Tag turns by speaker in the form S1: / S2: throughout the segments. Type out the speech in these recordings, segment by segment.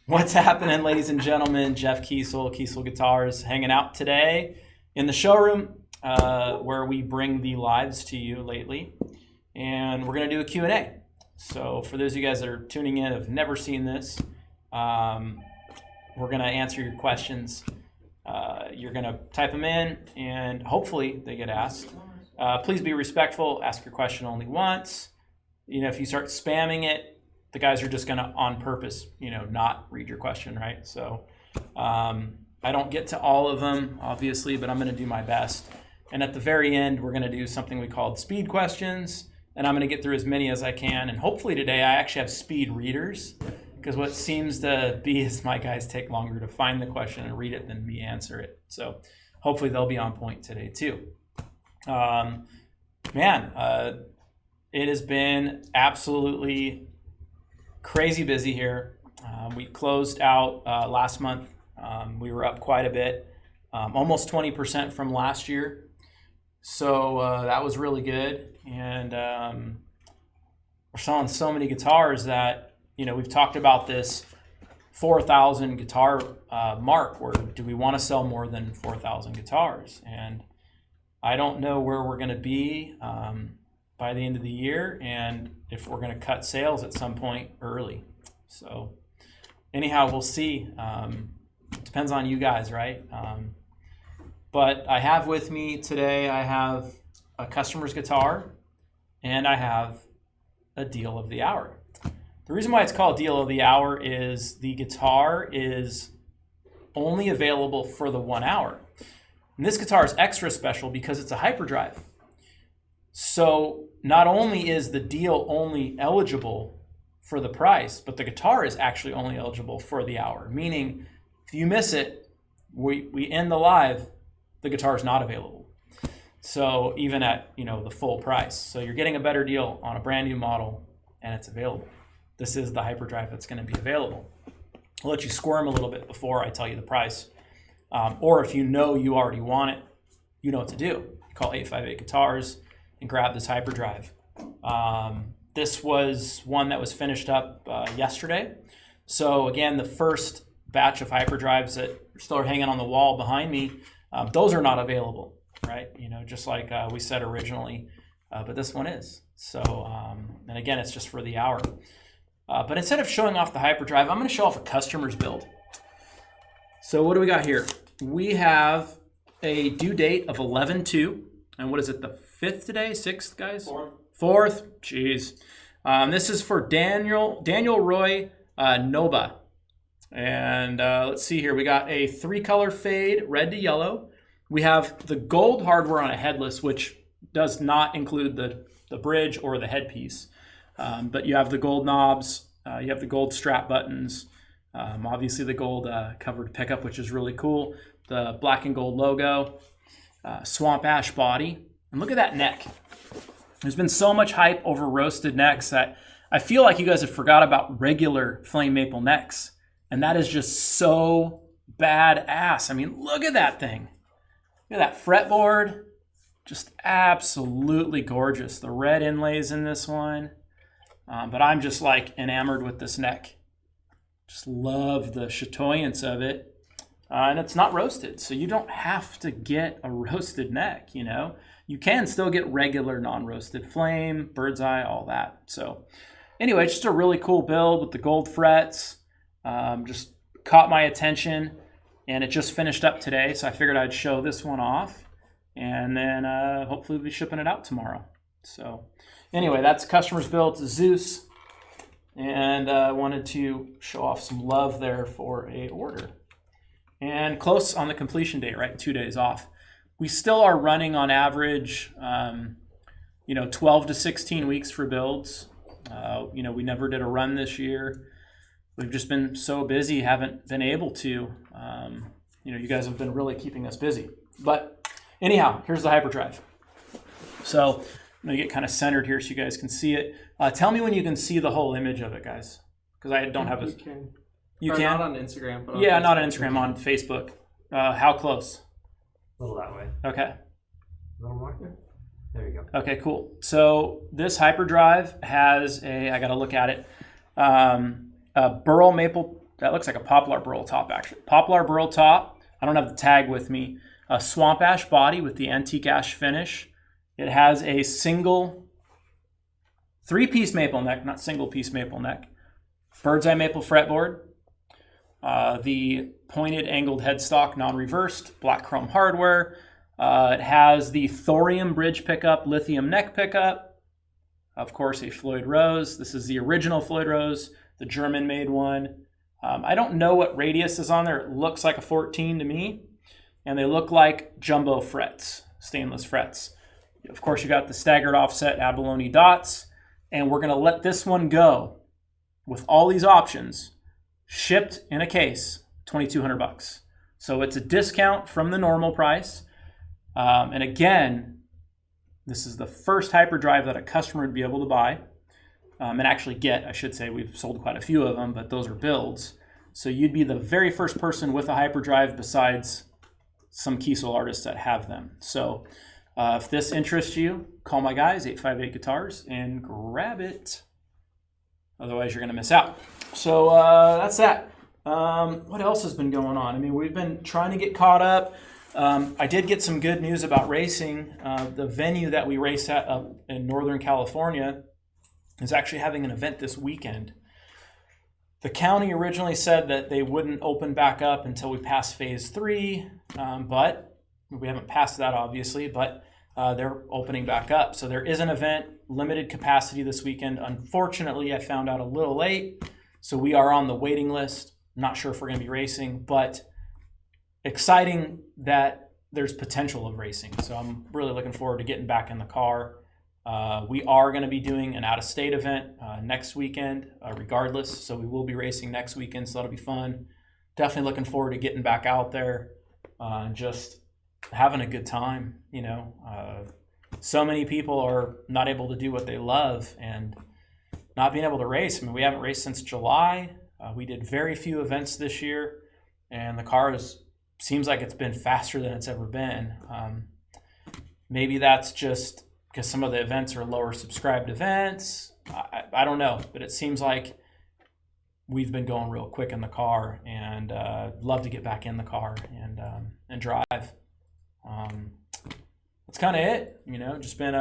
S1: What's happening, ladies and gentlemen? Jeff Kiesel, Kiesel Guitars, hanging out today in the showroom where we bring the lives to you lately. And we're going to do a Q&A. So for those of you guys that are tuning in, have never seen this, we're going to answer your questions. You're going to type them in, and hopefully they get asked. Please be respectful. Ask your question only once. You know, if you start spamming it, the guys are just going to, on purpose, not read your question, right? So I don't get to all of them, obviously, but I'm going to do my best. And at the very end, we're going to do something we called speed questions, and I'm going to get through as many as I can. And hopefully today I actually have speed readers, because what seems to be is my guys take longer to find the question and read it than me answer it. So hopefully they'll be on point today too. It has been absolutely crazy busy here. We closed out last month. We were up quite a bit, almost 20% from last year. So that was really good. And we're selling so many guitars that, we've talked about this 4,000 guitar mark, where do we want to sell more than 4,000 guitars? And I don't know where we're going to be by the end of the year, and if we're going to cut sales at some point early. So anyhow, we'll see. It depends on you guys, right? But I have with me today, I have a customer's guitar, and I have a deal of the hour. The reason why it's called deal of the hour is the guitar is only available for the 1 hour. And this guitar is extra special because it's a hyperdrive. So not only is the deal only eligible for the price, but the guitar is actually only eligible for the hour. Meaning, if you miss it, we end the live, the guitar is not available. So even at the full price, so you're getting a better deal on a brand new model, and it's available. This is the hyperdrive that's going to be available. I'll let you squirm a little bit before I tell you the price, or if you already want it, you know what to do. You call 858 Guitars and grab this hyperdrive. This was one that was finished up yesterday. So again, the first batch of hyperdrives that are still hanging on the wall behind me, those are not available, right? Just like we said originally, but this one is. So, and again, it's just for the hour. But instead of showing off the hyperdrive, I'm going to show off a customer's build. So what do we got here? We have a due date of 11/2. And what is it, the 5th today? 6th, guys? 4th. Jeez. This is for Daniel Roy Noba. And let's see here. We got a 3-color fade, red to yellow. We have the gold hardware on a Headless, which does not include the bridge or the headpiece. But you have the gold knobs. You have the gold Strat buttons. Obviously the gold covered pickup, which is really cool. The black and gold logo. Swamp ash body, and look at that neck. There's been so much hype over roasted necks that I feel like you guys have forgot about regular flame maple necks, and that is just so badass. I mean, look at that thing. Look at that fretboard, just absolutely gorgeous. The red inlays in this one, but I'm just like enamored with this neck. Just love the chatoyance of it. And it's not roasted, so you don't have to get a roasted neck, You can still get regular non-roasted flame, bird's eye, all that. So anyway, just a really cool build with the gold frets. Just caught my attention, and it just finished up today, so I figured I'd show this one off, and then hopefully we'll be shipping it out tomorrow. So anyway, that's customer's build to Zeus, and I wanted to show off some love there for a order. And close on the completion date, right? 2 days off. We still are running on average, 12 to 16 weeks for builds. We never did a run this year. We've just been so busy, haven't been able to. You guys have been really keeping us busy. But anyhow, here's the hyperdrive. So I'm going to get kind of centered here so you guys can see it. Tell me when you can see the whole image of it, guys, because I don't have a... You can?
S2: Not on Instagram. But on
S1: Facebook. Not on Instagram, on Facebook. How close?
S2: A little that way.
S1: Okay.
S2: A little more here? There you go.
S1: Okay, cool. So this hyperdrive has I got to look at it, a burl maple that looks like a poplar burl top actually. Poplar burl top. I don't have the tag with me. A swamp ash body with the antique ash finish. It has a single 3-piece maple neck, not single piece maple neck. Bird's eye maple fretboard. The pointed angled headstock, non-reversed, black chrome hardware. It has the thorium bridge pickup, lithium neck pickup. Of course, a Floyd Rose. This is the original Floyd Rose, the German-made one. I don't know what radius is on there. It looks like a 14 to me. And they look like jumbo frets, stainless frets. Of course, you got the staggered offset abalone dots. And we're going to let this one go with all these options, shipped in a case, $2,200. So it's a discount from the normal price. And again, this is the first hyperdrive that a customer would be able to buy and actually get, I should say. We've sold quite a few of them, but those are builds. So you'd be the very first person with a hyperdrive besides some Kiesel artists that have them. So if this interests you, call my guys, 858 Guitars, and grab it. Otherwise, you're going to miss out. So that's that. What else has been going on? I mean, we've been trying to get caught up. I did get some good news about racing. The venue that we race at up in Northern California is actually having an event this weekend. The county originally said that they wouldn't open back up until we pass phase 3, but we haven't passed that obviously, but they're opening back up. So there is an event, limited capacity this weekend. Unfortunately, I found out a little late, so we are on the waiting list. Not sure if we're going to be racing, but exciting that there's potential of racing. So I'm really looking forward to getting back in the car. We are going to be doing an out-of-state event next weekend, regardless. So we will be racing next weekend, so that'll be fun. Definitely looking forward to getting back out there and just having a good time. You know, so many people are not able to do what they love and not being able to race. I mean, we haven't raced since July. We did very few events this year, and the car seems like it's been faster than it's ever been. Maybe that's just because some of the events are lower subscribed events. I don't know, but it seems like we've been going real quick in the car, and love to get back in the car and drive. That's kind of it. You know, just been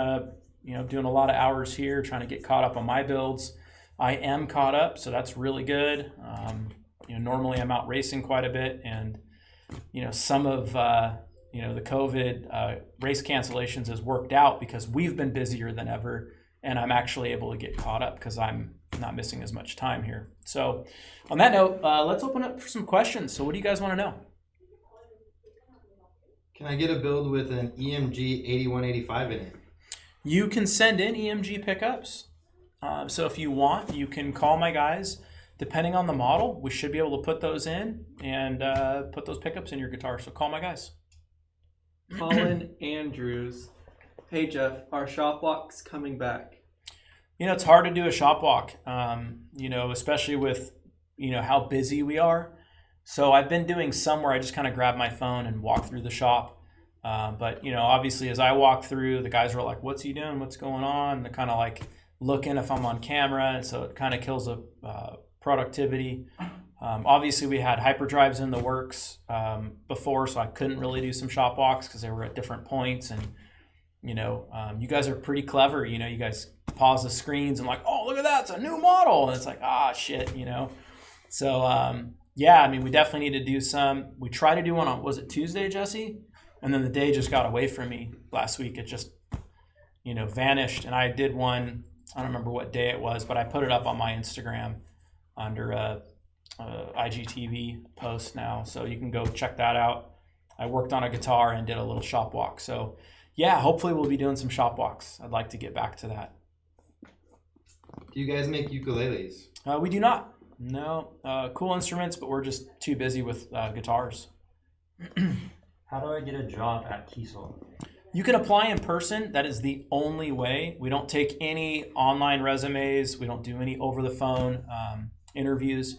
S1: doing a lot of hours here, trying to get caught up on my builds. I am caught up, so that's really good. Normally I'm out racing quite a bit, and some of the COVID race cancellations has worked out because we've been busier than ever, and I'm actually able to get caught up because I'm not missing as much time here. So on that note, let's open up for some questions. So what do you guys want to know?
S3: Can I get a build with an EMG 8185 in it?
S1: You can send in EMG pickups. So if you want, you can call my guys. Depending on the model, we should be able to put those in and put those pickups in your guitar. So call my guys.
S4: Colin Andrews. Hey Jeff, are shop walks coming back?
S1: It's hard to do a shop walk, especially with, how busy we are. So I've been doing some where I just kind of grab my phone and walk through the shop. But, obviously as I walk through, the guys are like, what's he doing? What's going on? And they're kind of like looking if I'm on camera. And so it kind of kills a productivity. Obviously we had hyperdrives in the works before, so I couldn't really do some shop walks because they were at different points. And, you guys are pretty clever. You guys pause the screens and like, oh, look at that. It's a new model. And it's like, shit, So, yeah, I mean, we definitely need to do some. We tried to do one on, was it Tuesday, Jesse? And then the day just got away from me last week. It just, vanished. And I did one, I don't remember what day it was, but I put it up on my Instagram under a IGTV post now. So you can go check that out. I worked on a guitar and did a little shop walk. So yeah, hopefully we'll be doing some shop walks. I'd like to get back to that.
S3: Do you guys make ukuleles?
S1: We do not. No, cool instruments, but we're just too busy with guitars.
S2: How do I get a job at Kiesel?
S1: You can apply in person. That is the only way. We don't take any online resumes. We don't do any over the phone interviews.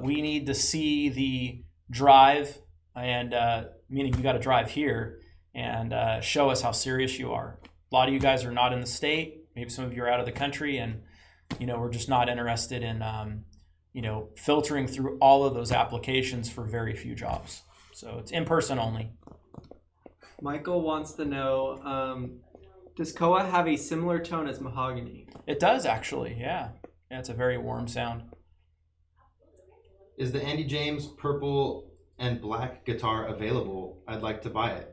S1: We need to see the drive, and meaning you got to drive here and show us how serious you are. A lot of you guys are not in the state. Maybe some of you are out of the country, and we're just not interested in filtering through all of those applications for very few jobs. So it's in person only.
S4: Michael wants to know, does Koa have a similar tone as Mahogany?
S1: It does actually, yeah. Yeah, it's a very warm sound.
S3: Is the Andy James purple and black guitar available? I'd like to buy it.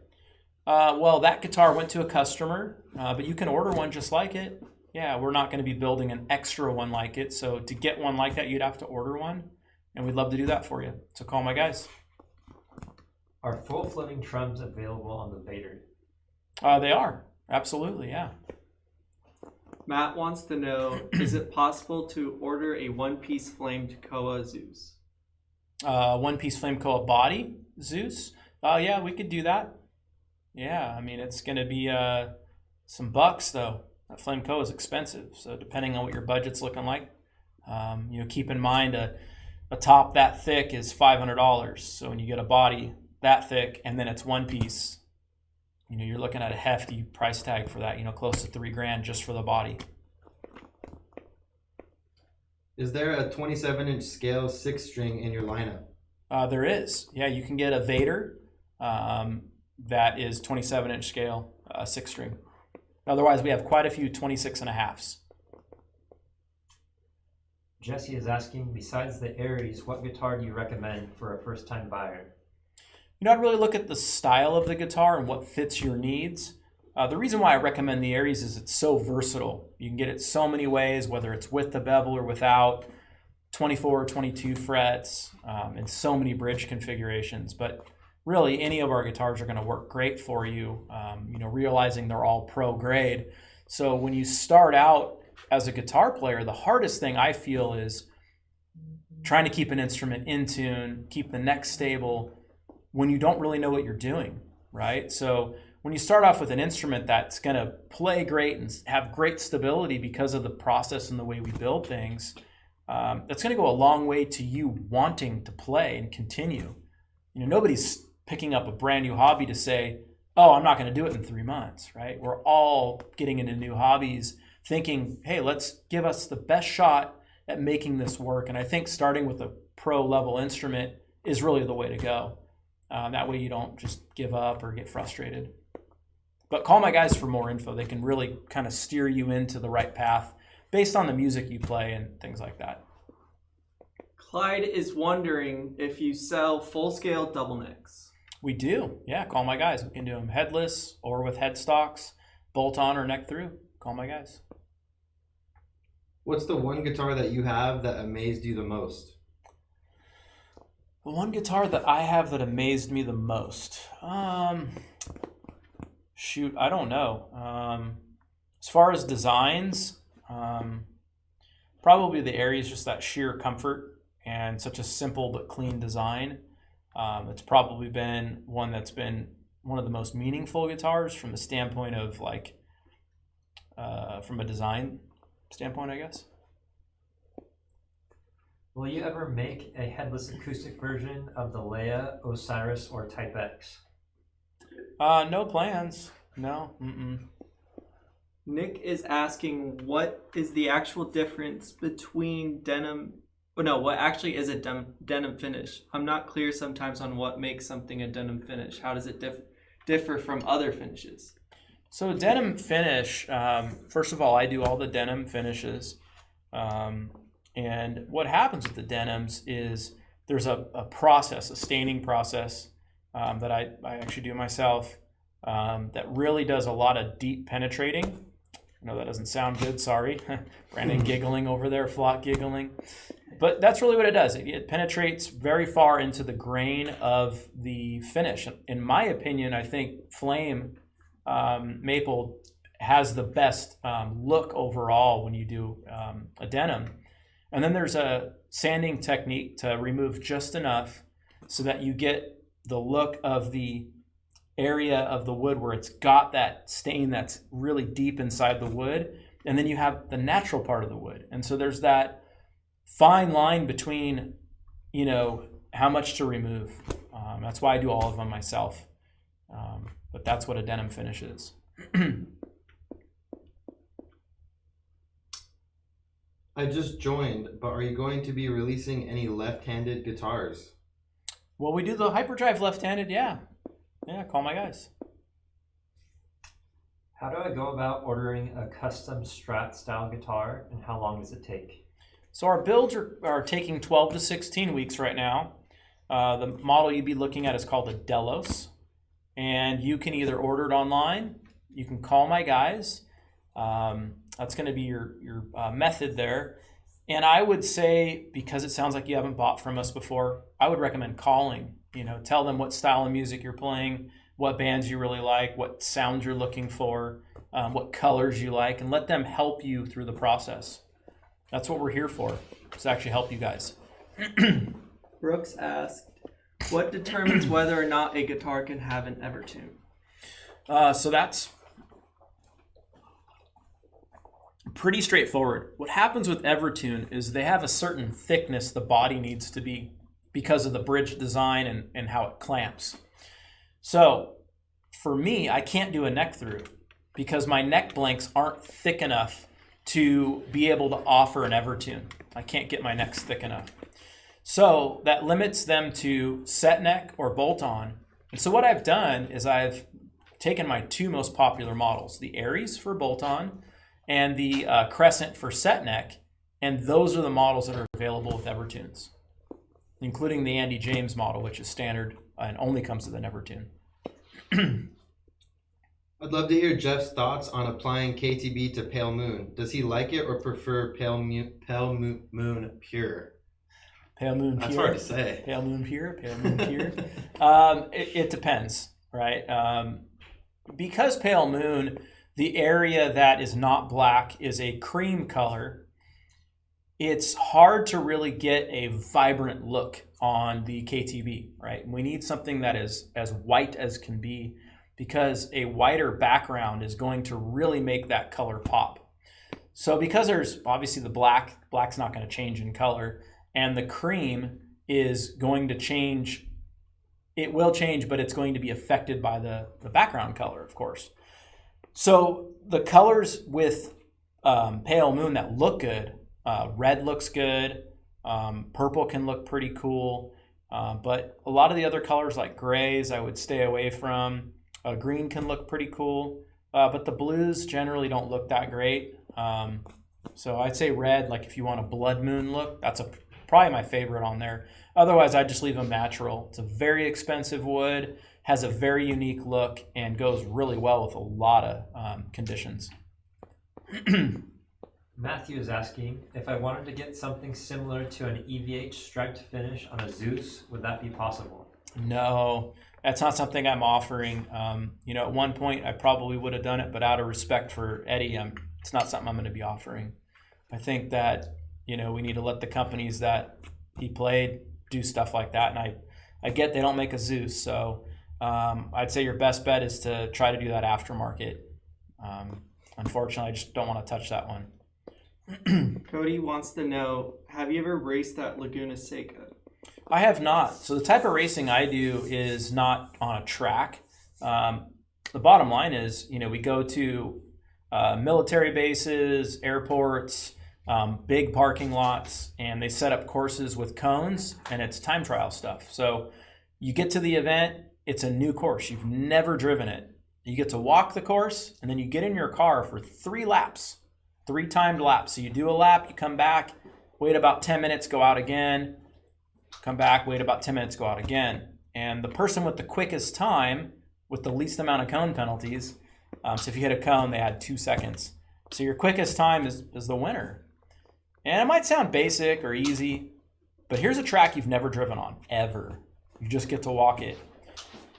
S1: Well, that guitar went to a customer, but you can order one just like it. Yeah, we're not going to be building an extra one like it. So to get one like that, you'd have to order one, and we'd love to do that for you. So call my guys.
S2: Are full floating trums available on the Vader?
S1: They are. Absolutely, yeah.
S4: Matt wants to know, is it possible to order a one-piece flamed Koa Zeus?
S1: One-piece flame Koa body, Zeus. Yeah, we could do that. Yeah, I mean, it's going to be some bucks, though. That flame Koa is expensive, so depending on what your budget's looking like, keep in mind a top that thick is $500. So when you get a body that thick and then it's one piece, you're looking at a hefty price tag for that, close to $3,000 just for the body.
S3: Is there a 27-inch scale 6-string in your lineup?
S1: There is. Yeah, you can get a Vader that is 27-inch scale, 6-string. Otherwise, we have quite a few 26.5s.
S2: Jesse is asking, besides the Aries, what guitar do you recommend for a first-time buyer?
S1: I'd really look at the style of the guitar and what fits your needs. The reason why I recommend the Aries is it's so versatile. You can get it so many ways, whether it's with the bevel or without, 24 or 22 frets, and so many bridge configurations. But really, any of our guitars are going to work great for you, realizing they're all pro grade. So when you start out as a guitar player, the hardest thing I feel is trying to keep an instrument in tune, keep the neck stable when you don't really know what you're doing, right? So when you start off with an instrument that's going to play great and have great stability because of the process and the way we build things, that's going to go a long way to you wanting to play and continue. Nobody's picking up a brand new hobby to say, oh, I'm not going to do it in 3 months, right? We're all getting into new hobbies thinking, hey, let's give us the best shot at making this work. And I think starting with a pro level instrument is really the way to go. That way you don't just give up or get frustrated. But call my guys for more info. They can really kind of steer you into the right path based on the music you play and things like that.
S4: Clyde is wondering if you sell full-scale double necks.
S1: We do. Yeah, call my guys. We can do them headless or with headstocks, bolt on or neck through. Call my guys.
S3: What's the one guitar that you have that amazed you the most?
S1: The one guitar that I have that amazed me the most. Shoot, I don't know. As far as designs, probably the Aries, just that sheer comfort and such a simple but clean design. It's probably been one that's been one of the most meaningful guitars from the standpoint of from a design standpoint, I guess.
S2: Will you ever make a headless acoustic version of the Leia, Osiris, or Type X?
S1: No plans. No.
S4: Nick is asking, what is the actual difference between denim... Oh, no, what actually is a denim finish? I'm not clear sometimes on what makes something a denim finish. How does it differ from other finishes?
S1: So denim finish, first of all, I do all the denim finishes. And what happens with the denims is there's a process, a staining process that I actually do myself that really does a lot of deep penetrating. I know that doesn't sound good, sorry. Brandon giggling over there, Flock giggling. But that's really what it does. It penetrates very far into the grain of the finish. In my opinion, I think Flame Maple has the best look overall when you do a denim. And then there's a sanding technique to remove just enough so that you get the look of the area of the wood where it's got that stain that's really deep inside the wood. And then you have the natural part of the wood. And so there's that fine line between, how much to remove. That's why I do all of them myself. But that's what a denim finish is.
S3: I just joined, but are you going to be releasing any left-handed guitars?
S1: Well, we do the hyperdrive left-handed, yeah. Yeah, call my guys.
S2: How do I go about ordering a custom Strat style guitar, and how long does it take?
S1: So our builds are taking 12 to 16 weeks right now. The model you'd be looking at is called a Delos, and you can either order it online, you can call my guys. That's going to be your method there. And I would say, because it sounds like you haven't bought from us before, I would recommend calling. Tell them what style of music you're playing, what bands you really like, what sounds you're looking for, what colors you like, and let them help you through the process. That's what we're here for, is to actually help you guys.
S4: Brooks asked, what determines whether or not a guitar can have an Evertune?
S1: So that's pretty straightforward. What happens with Evertune is they have a certain thickness the body needs to be because of the bridge design and how it clamps. So for me, I can't do a neck through because my neck blanks aren't thick enough to be able to offer an Evertune. I can't get my necks thick enough. So that limits them to set neck or bolt on. And so what I've done is I've taken my two most popular models, the Aries for bolt on and the Crescent for set neck, and those are the models that are available with Evertunes, including the Andy James model, which is standard and only comes with an Evertune.
S3: I'd love to hear Jeff's thoughts on applying KTB to Pale Moon. Does he like it or prefer Pale Moon Pure?
S1: Pale Moon Pure.
S3: That's hard to say.
S1: Pale Moon Pure, Pale Moon Pure. It depends, right? Because Pale Moon, the area that is not black is a cream color, it's hard to really get a vibrant look on the KTB, right? We need something that is as white as can be because a whiter background is going to really make that color pop. So because there's obviously the black's not going to change in color, and the cream is going to change. It will change, but it's going to be affected by the background color, of course. So the colors with Pale Moon that look good, red looks good, purple can look pretty cool, but a lot of the other colors like grays I would stay away from. Green can look pretty cool, but the blues generally don't look that great. So I'd say red, like if you want a blood moon look, that's probably my favorite on there. Otherwise, I just leave them natural. It's a very expensive wood, has a very unique look, and goes really well with a lot of conditions.
S2: Matthew is asking, if I wanted to get something similar to an EVH striped finish on a Zeus, would that be possible?
S1: No, that's not something I'm offering. At one point, I probably would have done it, but out of respect for Eddie, it's not something I'm going to be offering. I think that, we need to let the companies that he played do stuff like that. And I get they don't make a Zeus, so I'd say your best bet is to try to do that aftermarket. Unfortunately, I just don't want to touch that one.
S4: Cody wants to know, have you ever raced that Laguna Seca?
S1: I have not. So the type of racing I do is not on a track. The bottom line is, we go to military bases, airports, big parking lots, and they set up courses with cones, and it's time trial stuff. So you get to the event, it's a new course. You've never driven it. You get to walk the course, and then you get in your car for 3 laps, 3 timed laps. So you do a lap, you come back, wait about 10 minutes, go out again, come back, wait about 10 minutes, go out again. And the person with the quickest time, with the least amount of cone penalties, so if you hit a cone, they add 2 seconds. So your quickest time is the winner. And it might sound basic or easy, but here's a track you've never driven on, ever. You just get to walk it.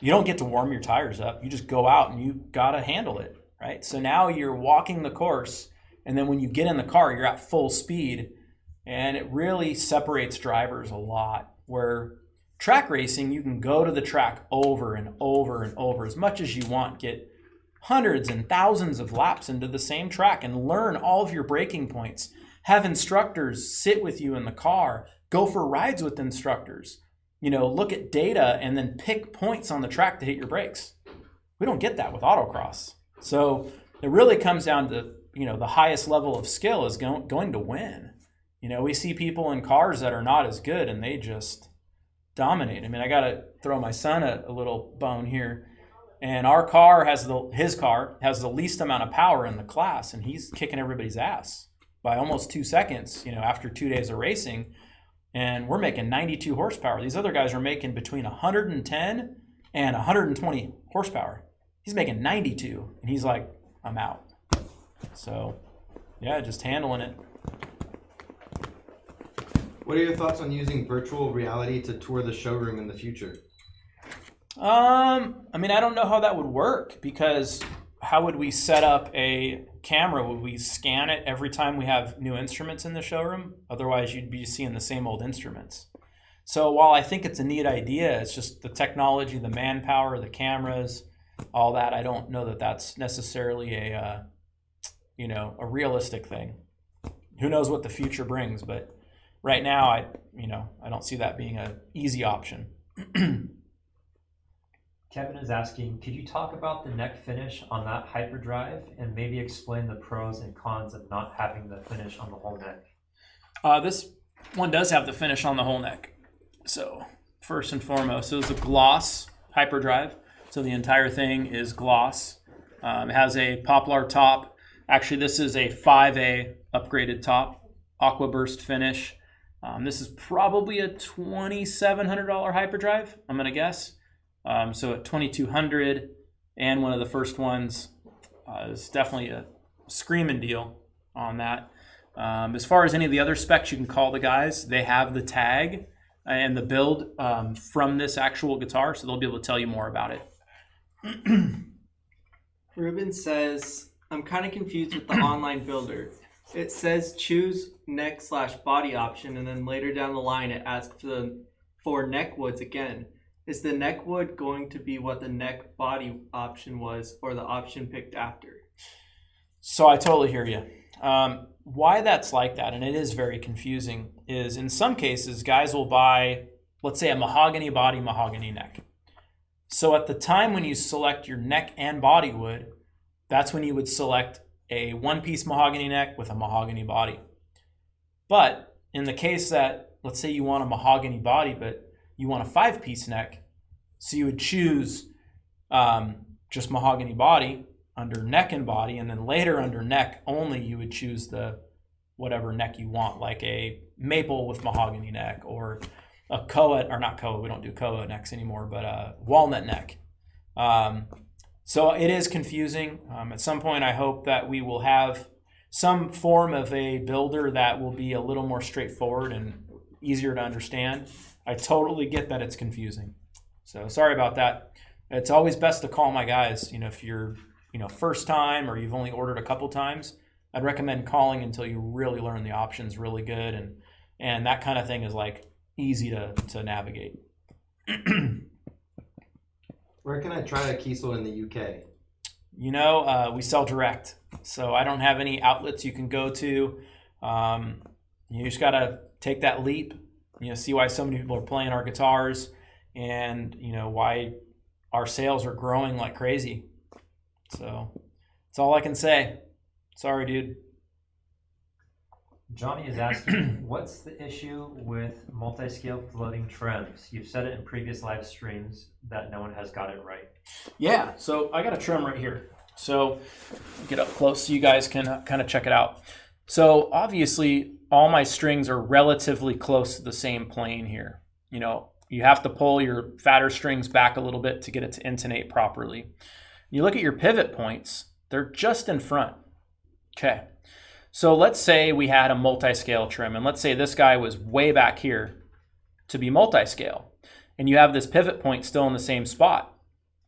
S1: You don't get to warm your tires up. You just go out and you got to handle it, right? So now you're walking the course, and then when you get in the car, you're at full speed, and it really separates drivers a lot. Where track racing, you can go to the track over and over and over as much as you want, get hundreds and thousands of laps into the same track and learn all of your braking points. Have instructors sit with you in the car, go for rides with instructors, look at data and then pick points on the track to hit your brakes. We don't get that with autocross. So it really comes down to, the highest level of skill is going to win. You know, we see people in cars that are not as good and they just dominate. I mean, I got to throw my son a little bone here. And our car his car has the least amount of power in the class, and he's kicking everybody's ass by almost 2 seconds, you know, after 2 days of racing. And we're making 92 horsepower. These other guys are making between 110 and 120 horsepower. He's making 92, and he's like, I'm out. So, yeah, just handling it.
S3: What are your thoughts on using virtual reality to tour the showroom in the future?
S1: I mean, I don't know how that would work, because how would we set up a camera? Would we scan it every time we have new instruments in the showroom? Otherwise, you'd be seeing the same old instruments. So while I think it's a neat idea, it's just the technology, the manpower, the cameras, all that. I don't know that that's necessarily a realistic thing. Who knows what the future brings? But right now, I don't see that being an easy option.
S2: Kevin is asking, could you talk about the neck finish on that hyperdrive and maybe explain the pros and cons of not having the finish on the whole neck?
S1: This one does have the finish on the whole neck. So first and foremost, it's a gloss hyperdrive. So the entire thing is gloss. It has a poplar top. Actually, this is a 5A upgraded top, aqua burst finish. This is probably a $2,700 hyperdrive, I'm going to guess. So at $2,200, and one of the first ones is definitely a screaming deal on that. As far as any of the other specs, you can call the guys. They have the tag and the build from this actual guitar, so they'll be able to tell you more about it.
S4: Ruben says, I'm kind of confused with the online builder. It says choose neck/body option, and then later down the line it asks for neck woods again. Is the neck wood going to be what the neck body option was, or the option picked after?
S1: So I totally hear you. Why that's like that, and it is very confusing, is in some cases guys will buy, let's say, a mahogany body, mahogany neck. So at the time when you select your neck and body wood, that's when you would select a one-piece mahogany neck with a mahogany body. But in the case that, let's say you want a mahogany body, but you want a 5-piece neck, so you would choose just mahogany body under neck and body, and then later under neck only you would choose the whatever neck you want, like a maple with mahogany neck, or a koa, or not koa, we don't do koa necks anymore, but a walnut neck. So it is confusing. At some point I hope that we will have some form of a builder that will be a little more straightforward and easier to understand. I totally get that it's confusing. So sorry about that. It's always best to call my guys. If you're, first time or you've only ordered a couple times, I'd recommend calling until you really learn the options really good. And that kind of thing is like easy to navigate.
S3: Where can I try a Kiesel in the UK?
S1: We sell direct. So I don't have any outlets you can go to. You just got to take that leap. See why so many people are playing our guitars, and why our sales are growing like crazy. So that's all I can say. Sorry, dude.
S2: Johnny is asking, what's the issue with multi-scale floating trims? You've said it in previous live streams that no one has got it right.
S1: Yeah, so I got a trim right here. So get up close so you guys can kind of check it out. So obviously all my strings are relatively close to the same plane here. You have to pull your fatter strings back a little bit to get it to intonate properly. You look at your pivot points, they're just in front. Okay. So let's say we had a multi-scale trim, and let's say this guy was way back here to be multi-scale, and you have this pivot point still in the same spot,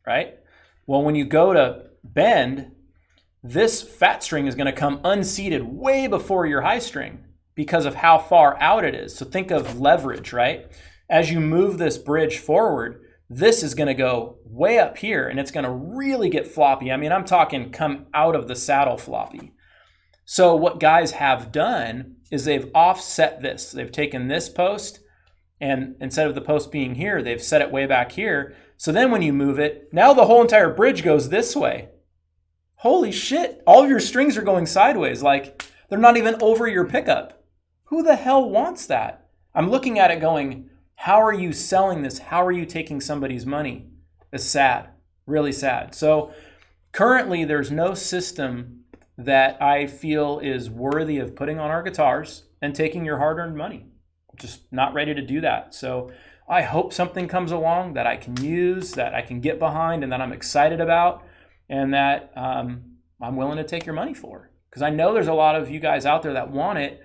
S1: right? Well, when you go to bend, this fat string is going to come unseated way before your high string because of how far out it is. So think of leverage, right? As you move this bridge forward, this is going to go way up here, and it's going to really get floppy. I mean, I'm talking come out of the saddle floppy. So what guys have done is they've offset this. They've taken this post, and instead of the post being here, they've set it way back here. So then when you move it, now the whole entire bridge goes this way. Holy shit, all of your strings are going sideways. Like, they're not even over your pickup. Who the hell wants that? I'm looking at it going, how are you selling this? How are you taking somebody's money? It's sad, really sad. So currently there's no system that I feel is worthy of putting on our guitars and taking your hard-earned money. Just not ready to do that. So I hope something comes along that I can use, that I can get behind, and that I'm excited about, and that I'm willing to take your money for. Because I know there's a lot of you guys out there that want it,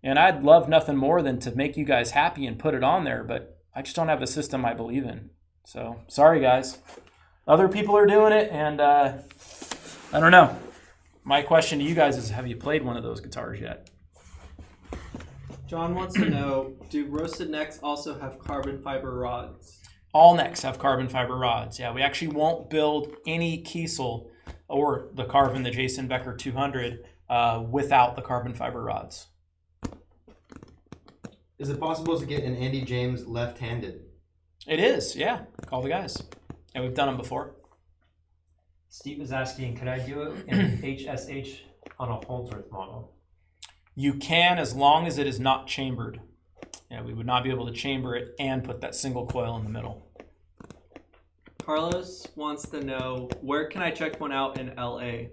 S1: and I'd love nothing more than to make you guys happy and put it on there, but I just don't have the system I believe in. So sorry, guys. Other people are doing it, and I don't know. My question to you guys is, have you played one of those guitars yet?
S4: John wants to know, do roasted necks also have carbon fiber rods?
S1: All necks have carbon fiber rods. Yeah, we actually won't build any Kiesel or the Carbon, the Jason Becker 200, without the carbon fiber rods.
S3: Is it possible to get an Andy James left-handed?
S1: It is, yeah. Call the guys. And we've done them before.
S2: Steve is asking, could I do it in HSH on a Holdsworth model?
S1: You can, as long as it is not chambered. Yeah, we would not be able to chamber it and put that single coil in the middle.
S4: Carlos wants to know, where can I check one out in LA?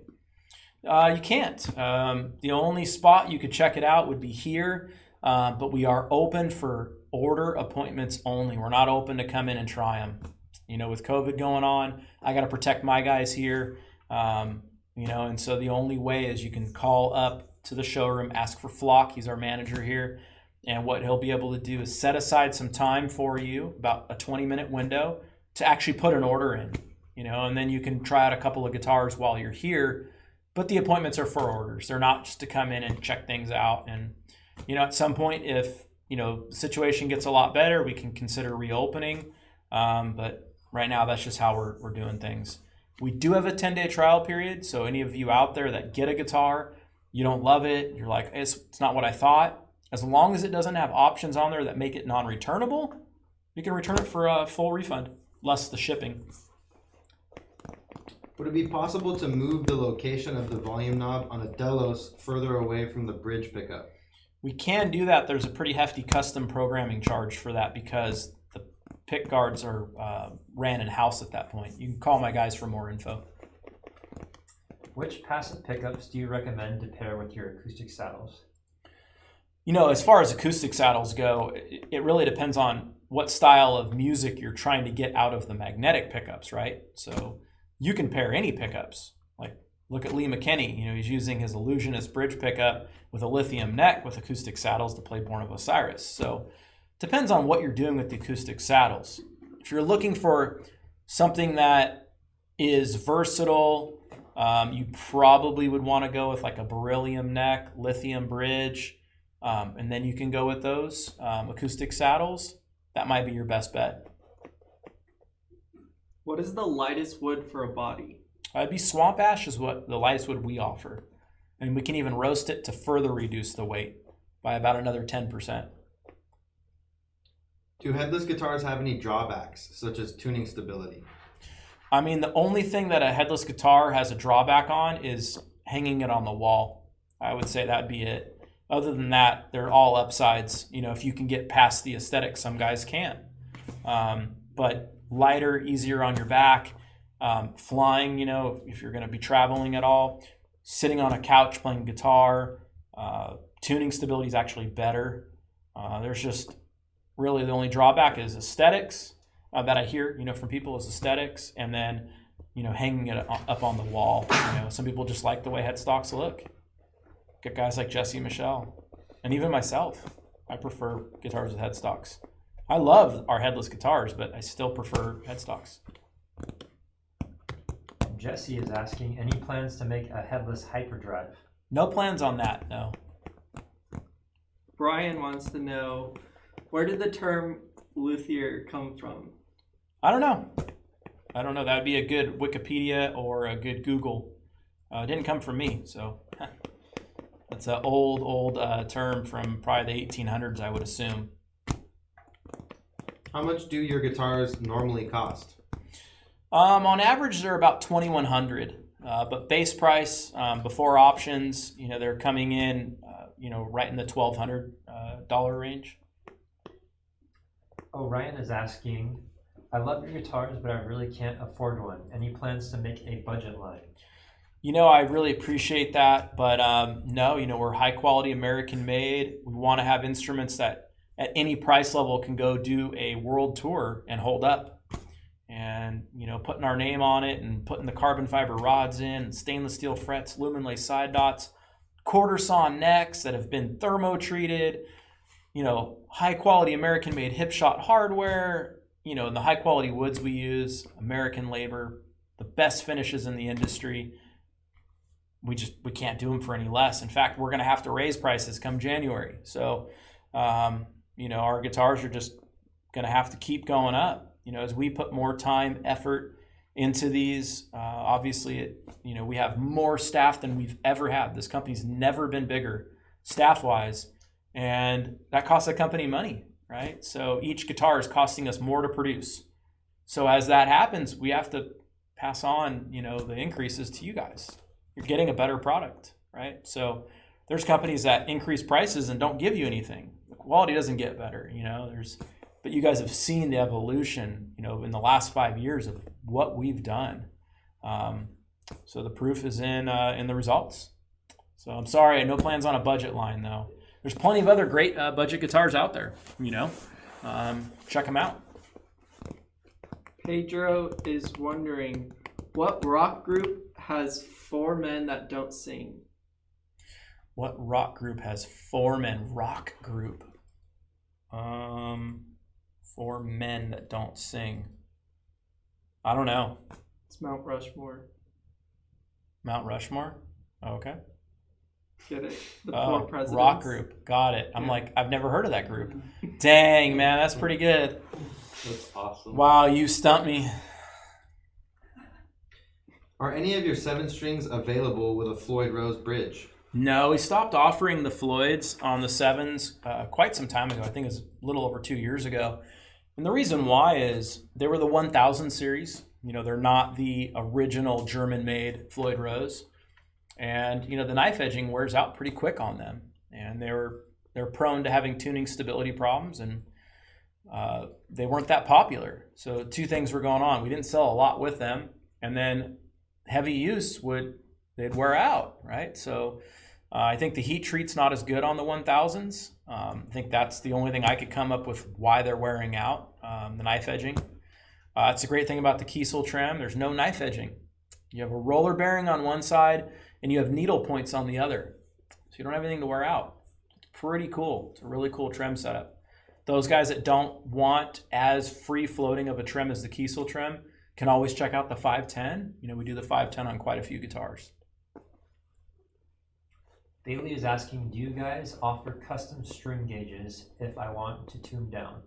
S1: You can't. The only spot you could check it out would be here, but we are open for order appointments only. We're not open to come in and try them. You know, with COVID going on, I got to protect my guys here. And so the only way is you can call up to the showroom, ask for Flock. He's our manager here. And what he'll be able to do is set aside some time for you, about a 20-minute window, to actually put an order in, and then you can try out a couple of guitars while you're here. But the appointments are for orders. They're not just to come in and check things out. And, at some point, if, the situation gets a lot better, we can consider reopening. But right now, that's just how we're doing things. We do have a 10-day trial period. So any of you out there that get a guitar, you don't love it, you're like, it's not what I thought. As long as it doesn't have options on there that make it non-returnable, you can return it for a full refund, less the shipping.
S3: Would it be possible to move the location of the volume knob on a Delos further away from the bridge pickup?
S1: We can do that. There's a pretty hefty custom programming charge for that because the pick guards are ran in-house at that point. You can call my guys for more info.
S2: Which passive pickups do you recommend to pair with your acoustic saddles?
S1: As far as acoustic saddles go, it really depends on what style of music you're trying to get out of the magnetic pickups, right? So you can pair any pickups. Like, look at Lee McKinney. He's using his Illusionist bridge pickup with a lithium neck with acoustic saddles to play Born of Osiris. So depends on what you're doing with the acoustic saddles. If you're looking for something that is versatile, you probably would want to go with like a beryllium neck, lithium bridge, and then you can go with those acoustic saddles. That might be your best bet.
S4: What is the lightest wood for a body?
S1: It'd be swamp ash is what the lightest wood we offer. And we can even roast it to further reduce the weight by about another 10%.
S3: Do headless guitars have any drawbacks, such as tuning stability?
S1: I mean, the only thing that a headless guitar has a drawback on is hanging it on the wall. I would say that'd be it. Other than that, they're all upsides. If you can get past the aesthetic, some guys can. But lighter, easier on your back. Flying, if you're going to be traveling at all. Sitting on a couch playing guitar. Tuning stability is actually better. There's just really the only drawback is aesthetics that I hear, from people is aesthetics. And then, hanging it up on the wall. Some people just like the way headstocks look. Get guys like Jesse Michelle, and even myself. I prefer guitars with headstocks. I love our headless guitars, but I still prefer headstocks.
S2: Jesse is asking, any plans to make a headless hyperdrive?
S1: No plans on that, no.
S4: Brian wants to know, where did the term luthier come from?
S1: I don't know. That would be a good Wikipedia or a good Google. It didn't come from me, so it's an old term from probably the 1800s, I would assume.
S3: How much do your guitars normally cost?
S1: On average, they're about $2,100, but base price before options, they're coming in, right in the $1,200 dollar range.
S2: Oh, Ryan is asking, I love your guitars, but I really can't afford one. Any plans to make a budget line?
S1: You know, I really appreciate that, but no, you know, we're high quality American made. We want to have instruments that at any price level can go do a world tour and hold up. And, you know, putting our name on it and putting the carbon fiber rods in, stainless steel frets, lumen lace side dots, quarter saw necks that have been thermo treated, you know, high quality American made hip shot hardware, you know, and the high quality woods we use, American labor, the best finishes in the industry. We can't do them for any less. In fact, we're going to have to raise prices come January. So, you know, our guitars are just going to have to keep going up. You know, as we put more time, effort into these, obviously, you know, we have more staff than we've ever had. This company's never been bigger staff-wise, and that costs the company money, right? So each guitar is costing us more to produce. So as that happens, we have to pass on, you know, the increases to you guys. You're getting a better product, right? So there's companies that increase prices and don't give you anything. The quality doesn't get better, you know. But you guys have seen the evolution, you know, in the last 5 years of what we've done. So the proof is in the results. So I'm sorry, no plans on a budget line though. There's plenty of other great budget guitars out there, you know. Check them out.
S4: Pedro is wondering, what rock group has 4 men that don't sing?
S1: What rock group has 4 men? Rock group. 4 men that don't sing. I don't know.
S4: It's Mount Rushmore.
S1: Mount Rushmore? Oh, okay.
S4: Get it? The 4 presidents.
S1: Rock group. Got it. I'm like, I've never heard of that group. Dang, man, that's pretty good.
S3: That's awesome.
S1: Wow, you stumped me.
S3: Are any of your 7 strings available with a Floyd Rose bridge?
S1: No, we stopped offering the Floyds on the 7s quite some time ago. I think it was a little over 2 years ago. And the reason why is they were the 1000 series. You know, they're not the original German-made Floyd Rose. And, you know, the knife edging wears out pretty quick on them. And they're prone to having tuning stability problems, and they weren't that popular. So 2 things were going on. We didn't sell a lot with them, and then heavy use they'd wear out, right? So I think the heat treat's not as good on the 1000s. I think that's the only thing I could come up with why they're wearing out, the knife edging. It's a great thing about the Kiesel trim. There's no knife edging. You have a roller bearing on one side and you have needle points on the other. So you don't have anything to wear out. It's pretty cool. It's a really cool trim setup. Those guys that don't want as free floating of a trim as the Kiesel trim can always check out the 510. You know, we do the 510 on quite a few guitars.
S2: Bailey is asking, do you guys offer custom string gauges if I want to tune down?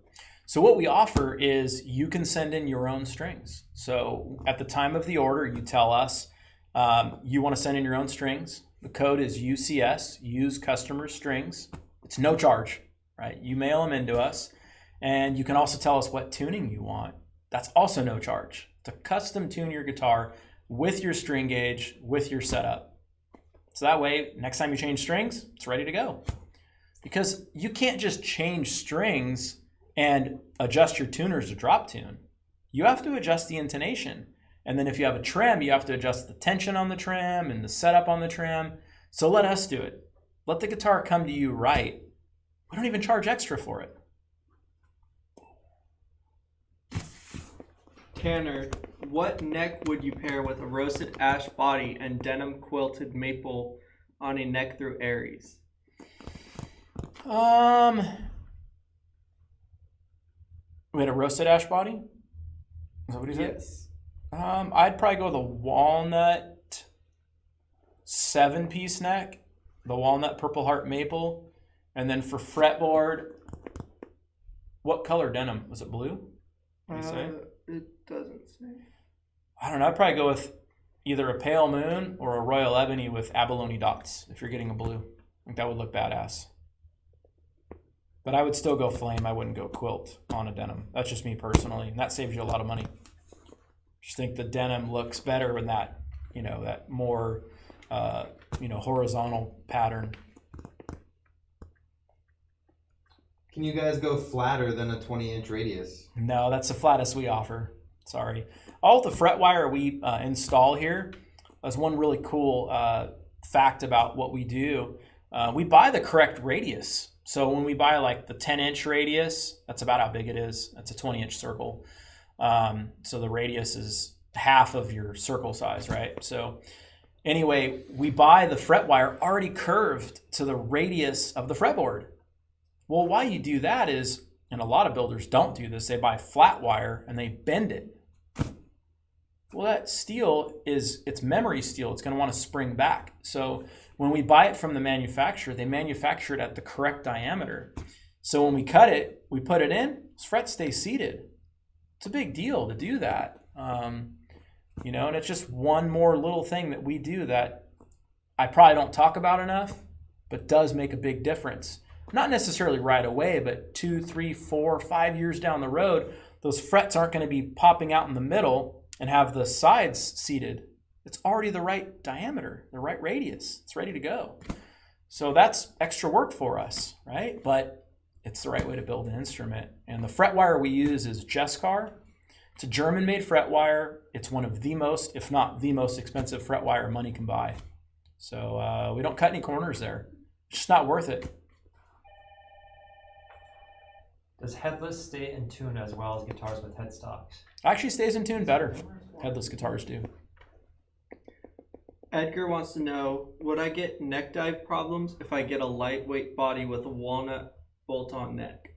S1: So what we offer is you can send in your own strings. So at the time of the order, you tell us you want to send in your own strings. The code is UCS, use customer strings. It's no charge, right? You mail them into us, and you can also tell us what tuning you want. That's also no charge. To custom tune your guitar with your string gauge, with your setup. So that way, next time you change strings, it's ready to go. Because you can't just change strings and adjust your tuners to drop tune. You have to adjust the intonation. And then if you have a trim, you have to adjust the tension on the trim and the setup on the trim. So let us do it. Let the guitar come to you right. We don't even charge extra for it.
S4: Tanner, what neck would you pair with a roasted ash body and denim quilted maple on a neck through Aries?
S1: We had a roasted ash body? Is that what he said?
S4: Yes.
S1: I'd probably go with a walnut 7-piece neck, the walnut purple heart maple, and then for fretboard, what color denim? Was it blue? What did you say?
S4: It doesn't say.
S1: I don't know. I'd probably go with either a pale moon or a royal ebony with abalone dots if you're getting a blue. I think that would look badass. But I would still go flame. I wouldn't go quilt on a denim. That's just me personally, and that saves you a lot of money. Just think the denim looks better in that, you know, that more, horizontal pattern.
S3: Can you guys go flatter than a 20-inch radius?
S1: No, that's the flattest we offer. Sorry. All the fret wire we install here, that's one really cool fact about what we do. We buy the correct radius. So when we buy like the 10-inch radius, that's about how big it is. That's a 20-inch circle. So the radius is half of your circle size, right? So anyway, we buy the fret wire already curved to the radius of the fretboard. Well, why you do that is, and a lot of builders don't do this, they buy flat wire and they bend it. Well, that steel it's memory steel. It's going to want to spring back. So when we buy it from the manufacturer, they manufacture it at the correct diameter. So when we cut it, we put it in, those frets stay seated. It's a big deal to do that. And it's just one more little thing that we do that I probably don't talk about enough, but does make a big difference. Not necessarily right away, but 2, 3, 4, 5 years down the road, those frets aren't going to be popping out in the middle and have the sides seated. It's already the right diameter, the right radius. It's ready to go. So that's extra work for us, right? But it's the right way to build an instrument. And the fret wire we use is Jeskar. It's a German-made fret wire. It's one of the most, if not the most expensive fret wire money can buy. So we don't cut any corners there. It's just not worth it.
S2: Does Headless stay in tune as well as guitars with headstocks?
S1: Actually stays in tune better. Headless guitars do.
S4: Edgar wants to know, would I get neck dive problems if I get a lightweight body with a walnut bolt-on neck?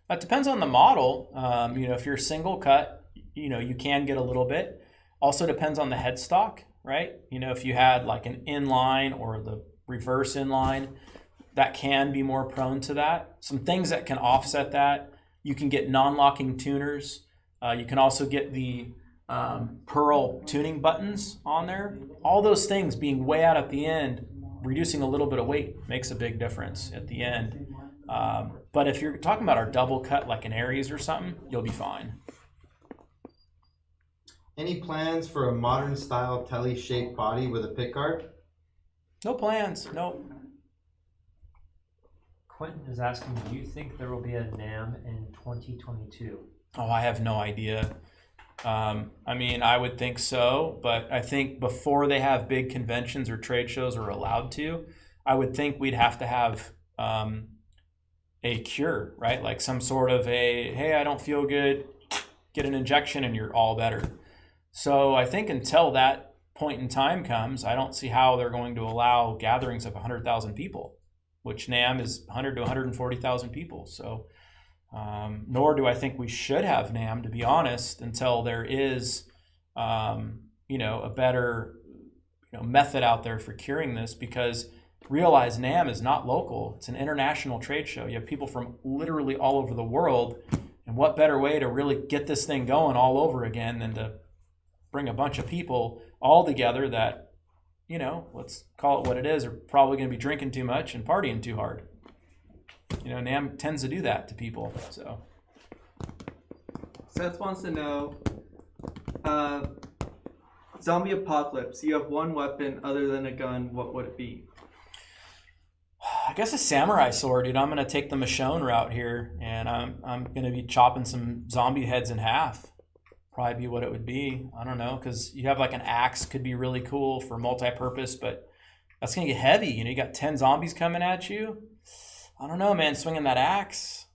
S1: That depends on the model. If you're single cut, you can get a little bit. Also depends on the headstock, right? If you had like an inline or the reverse inline, that can be more prone to that. Some things that can offset that, you can get non-locking tuners. You can also get the pearl tuning buttons on there. All those things being way out at the end, reducing a little bit of weight makes a big difference at the end. But if you're talking about our double cut like an Aries or something, you'll be fine.
S3: Any plans for a modern style Tele-Shaped body with a pickguard?
S1: No plans, nope.
S2: Quentin is asking, do you think there will be a NAMM in 2022?
S1: Oh, I have no idea. I would think so, but I think before they have big conventions or trade shows or allowed to, I would think we'd have to have a cure, right? Like some sort of hey, I don't feel good, get an injection and you're all better. So I think until that point in time comes, I don't see how they're going to allow gatherings of 100,000 people, which NAMM is 100 to 140,000 people. So nor do I think we should have NAMM, to be honest, until there is, a better, method out there for curing this. Because realize NAMM is not local; it's an international trade show. You have people from literally all over the world, and what better way to really get this thing going all over again than to bring a bunch of people all together that, let's call it what it is, are probably going to be drinking too much and partying too hard. NAMM tends to do that to people. So
S4: Seth wants to know, zombie apocalypse, you have one weapon other than a gun, what would it be?
S1: I guess a samurai sword, dude. I'm going to take the Michonne route here, and I'm going to be chopping some zombie heads in half. Probably be what it would be. I don't know, because you have like an axe, could be really cool for multi-purpose, but that's going to get heavy. You got 10 zombies coming at you. I don't know, man. Swinging that axe.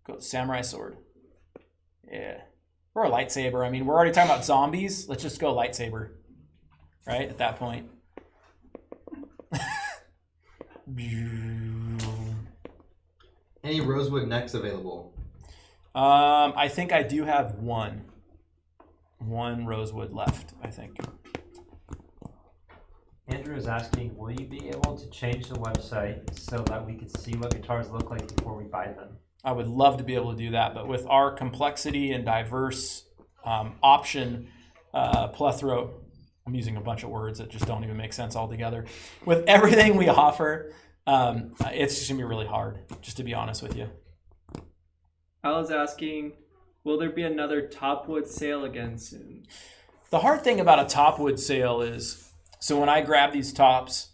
S1: Go samurai sword. Yeah. Or a lightsaber. We're already talking about zombies. Let's just go lightsaber. Right? At that point.
S3: Any rosewood necks available?
S1: I think I do have one rosewood left, I think.
S2: Andrew is asking, will you be able to change the website so that we could see what guitars look like before we buy them?
S1: I would love to be able to do that, but with our complexity and diverse option plethora, I'm using a bunch of words that just don't even make sense altogether. With everything we offer, it's just going to be really hard, just to be honest with you.
S4: Al is asking, will there be another Topwood sale again soon?
S1: The hard thing about a Topwood sale is, so when I grab these tops,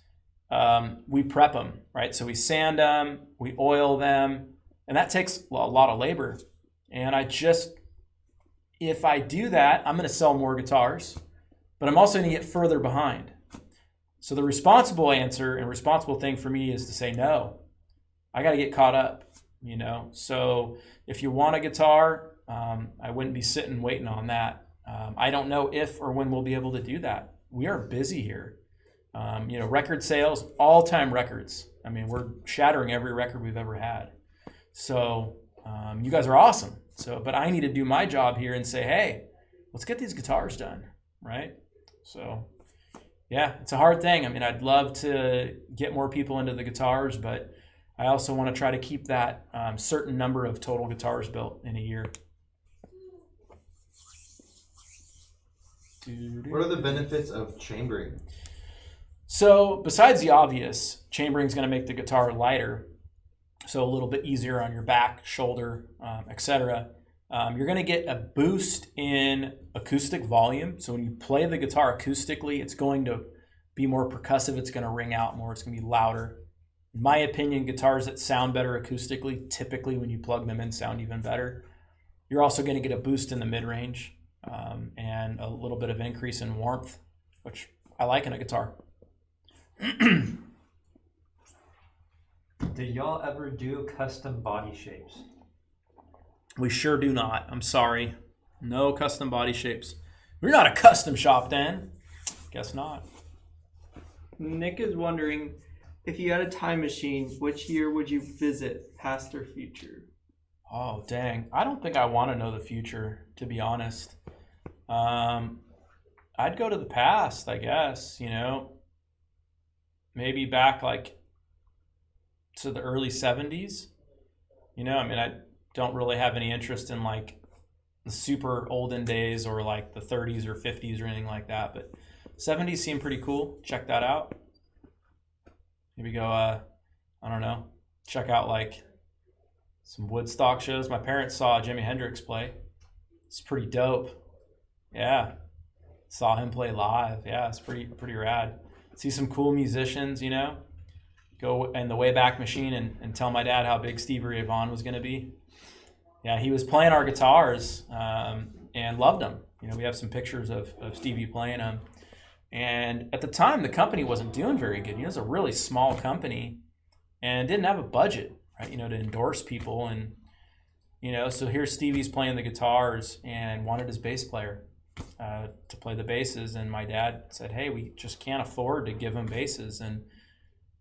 S1: we prep them, right? So we sand them, we oil them, and that takes a lot of labor. And if I do that, I'm going to sell more guitars, but I'm also going to get further behind. So the responsible answer and responsible thing for me is to say no. I got to get caught up, So if you want a guitar, I wouldn't be sitting waiting on that. I don't know if or when we'll be able to do that. We are busy here. Record sales, all-time records. I mean, we're shattering every record we've ever had. So you guys are awesome. But I need to do my job here and say, hey, let's get these guitars done, right? So, yeah, it's a hard thing. I mean, I'd love to get more people into the guitars, but I also want to try to keep that certain number of total guitars built in a year.
S3: What are the benefits of chambering?
S1: So besides the obvious, chambering is going to make the guitar lighter, so a little bit easier on your back, shoulder, etc. You're going to get a boost in acoustic volume. So when you play the guitar acoustically, it's going to be more percussive. It's going to ring out more. It's going to be louder. In my opinion, guitars that sound better acoustically, typically when you plug them in, sound even better. You're also going to get a boost in the mid-range and a little bit of increase in warmth, which I like in a guitar.
S2: Do y'all ever do custom body shapes?
S1: We sure do not. I'm sorry. No custom body shapes. We're not a custom shop then. Guess not.
S4: Nick is wondering, if you had a time machine, which year would you visit, past or future?
S1: Oh, dang. I don't think I want to know the future, to be honest. I'd go to the past, I guess, maybe back to the early 70s. I don't really have any interest in the super olden days or the 30s or 50s or anything like that, but 70s seem pretty cool. Check that out. Maybe go, I don't know, check out some Woodstock shows. My parents saw Jimi Hendrix play. It's pretty dope. Yeah. Saw him play live. Yeah, it's pretty rad. See some cool musicians, Go in the Wayback Machine and tell my dad how big Stevie Ray Vaughan was going to be. Yeah, he was playing our guitars and loved them. We have some pictures of Stevie playing them. And at the time, the company wasn't doing very good. It was a really small company and didn't have a budget, right? To endorse people. And, so here's Stevie's playing the guitars and wanted his bass player to play the basses. And my dad said, hey, we just can't afford to give him basses. And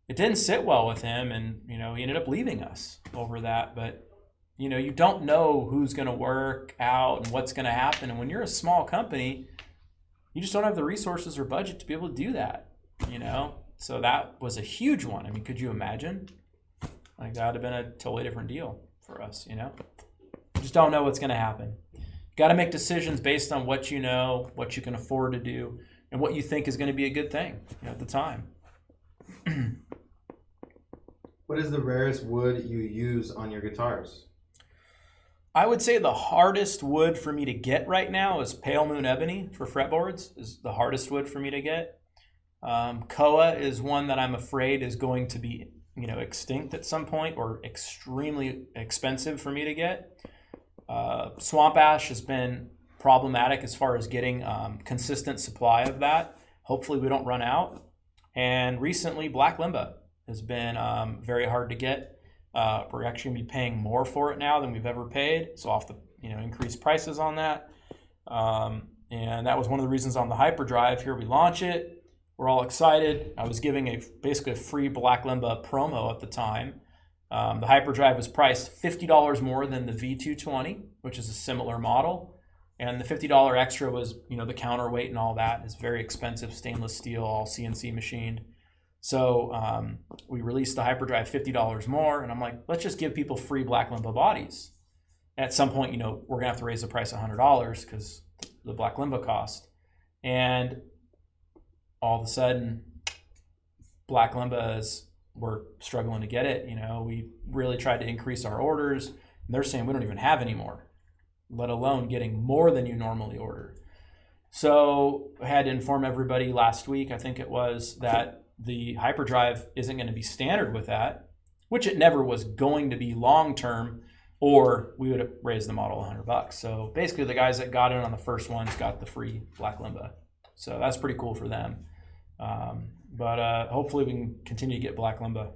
S1: it didn't sit well with him. And, he ended up leaving us over that. But, you don't know who's going to work out and what's going to happen. And when you're a small company, you just don't have the resources or budget to be able to do that, So that was a huge one. I mean, could you imagine? That would have been a totally different deal for us, You just don't know what's going to happen. Got to make decisions based on what you know, what you can afford to do, and what you think is going to be a good thing at the time.
S3: What is the rarest wood you use on your guitars?
S1: I would say the hardest wood for me to get right now is Pale Moon Ebony for fretboards is the hardest wood for me to get. Koa is one that I'm afraid is going to be, extinct at some point or extremely expensive for me to get. Swamp Ash has been problematic as far as getting consistent supply of that. Hopefully we don't run out. And recently Black Limba has been very hard to get. We're actually going to be paying more for it now than we've ever paid. So I'll have to, increase prices on that. And that was one of the reasons on the hyperdrive here we launch it. We're all excited. I was giving basically a free Black Limba promo at the time. The hyperdrive was priced $50 more than the V220, which is a similar model. And the $50 extra was, the counterweight and all that is very expensive stainless steel, all CNC machined. So we released the hyperdrive $50 more, and I'm like, let's just give people free Black Limba bodies. At some point, we're gonna have to raise the price $100 because the Black Limba cost. And all of a sudden, Black Limba we're struggling to get it. We really tried to increase our orders, and they're saying we don't even have any more, let alone getting more than you normally order. So I had to inform everybody last week, I think it was, that the hyperdrive isn't going to be standard with that, which it never was going to be long term, or we would have raised the model $100. So basically the guys that got in on the first ones got the free black limba. So that's pretty cool for them. But hopefully we can continue to get black limba.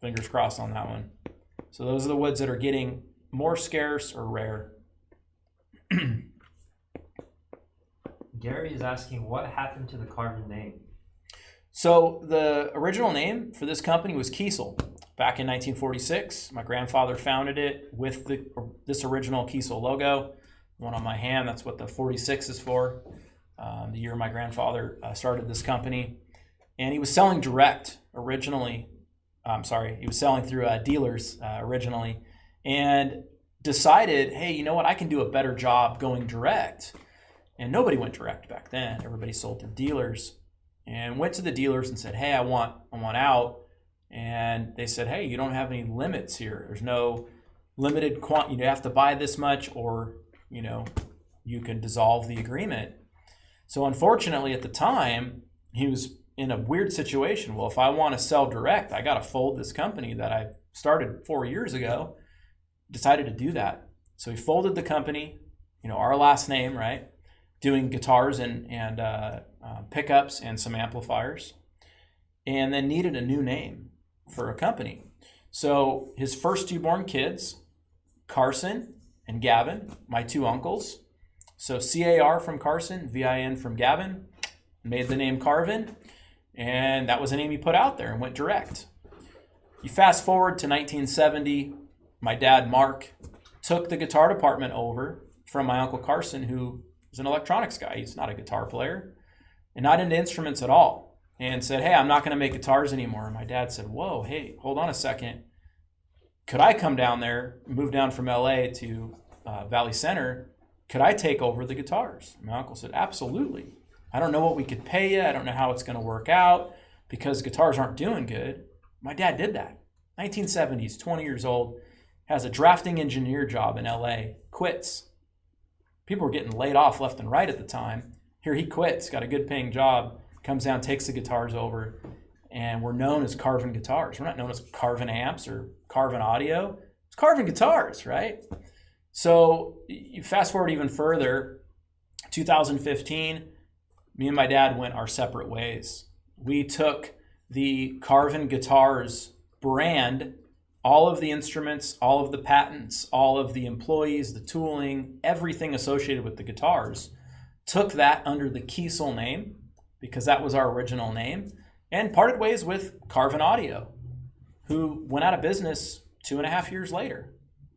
S1: Fingers crossed on that one. So those are the woods that are getting more scarce or rare.
S2: Gary is asking, what happened to the Carvin name?
S1: So the original name for this company was Kiesel. Back in 1946, my grandfather founded it with this original Kiesel logo. The one on my hand, that's what the 46 is for. The year my grandfather started this company. And he was selling direct originally. He was selling through dealers originally, and decided, hey, you know what? I can do a better job going direct. And nobody went direct back then. Everybody sold through dealers, and went to the dealers and said, hey, I want out. And they said, hey, you don't have any limits here. There's no limited you have to buy this much, or you can dissolve the agreement. So unfortunately, at the time, he was in a weird situation. Well, if I want to sell direct, I got to fold this company that I started 4 years ago. Decided to do that. So he folded the company, our last name, right? Doing guitars and pickups and some amplifiers, and then needed a new name for a company. So his first two born kids, Carson and Gavin, my two uncles. So CAR from Carson, VIN from Gavin, made the name Carvin. And that was the name he put out there and went direct. You fast forward to 1970, my dad, Mark, took the guitar department over from my uncle Carson, who is an electronics guy. He's not a guitar player and not into instruments at all, and said, hey, I'm not going to make guitars anymore. And my dad said, whoa, hey, hold on a second. Could I come down there, move down from LA to Valley Center? Could I take over the guitars? My uncle said, absolutely. I don't know what we could pay you. I don't know how it's going to work out because guitars aren't doing good. My dad did that. 1970s, 20 years old, has a drafting engineer job in LA, quits. People were getting laid off left and right at the time. Here he quits, got a good paying job, comes down, takes the guitars over, and we're known as Carvin Guitars. We're not known as Carvin Amps or Carvin Audio. It's Carvin Guitars, right? So you fast forward even further, 2015, me and my dad went our separate ways. We took the Carvin Guitars brand, all of the instruments, all of the patents, all of the employees, the tooling, everything associated with the guitars, took that under the Kiesel name because that was our original name, and parted ways with Carvin Audio, who went out of business 2.5 years later,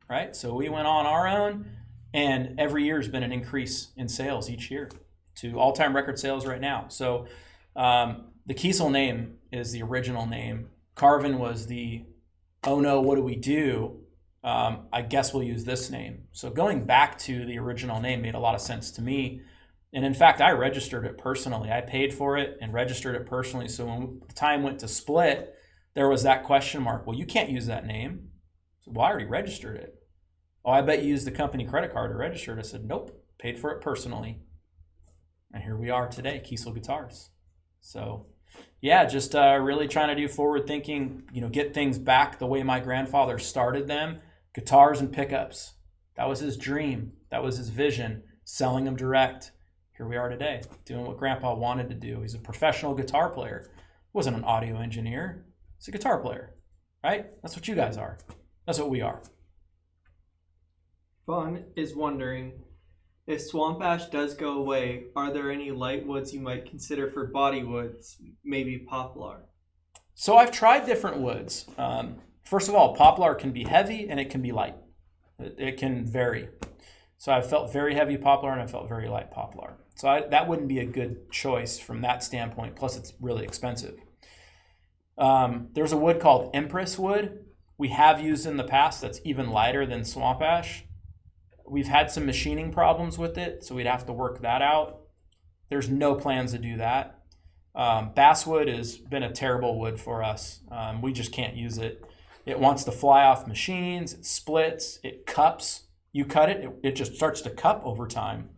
S1: right? So we went on our own, and every year has been an increase in sales each year to all-time record sales right now. So the Kiesel name is the original name. Carvin was the, oh no, what do we do? I guess we'll use this name. So going back to the original name made a lot of sense to me. And in fact, I registered it personally. I paid for it and registered it personally. So when the time went to split, there was that question mark. Well, you can't use that name. So, well, I already registered it. Oh, I bet you used the company credit card to register it. I said, nope, paid for it personally. And here we are today, Kiesel Guitars. So yeah, just really trying to do forward thinking, get things back the way my grandfather started them, guitars and pickups. That was his dream. That was his vision, selling them direct. Here we are today, doing what Grandpa wanted to do. He's a professional guitar player. He wasn't an audio engineer. He's a guitar player, right? That's what you guys are. That's what we are.
S4: Vaughn is wondering, if swamp ash does go away, are there any light woods you might consider for body woods, maybe poplar?
S1: So I've tried different woods. First of all, poplar can be heavy and it can be light. It can vary. So I've felt very heavy poplar and I felt very light poplar. So that wouldn't be a good choice from that standpoint. Plus it's really expensive. There's a wood called Empress wood. We have used in the past that's even lighter than swamp ash. We've had some machining problems with it, so we'd have to work that out. There's no plans to do that. Basswood has been a terrible wood for us. We just can't use it. It wants to fly off machines, it splits, it cups. You cut it, it just starts to cup over time.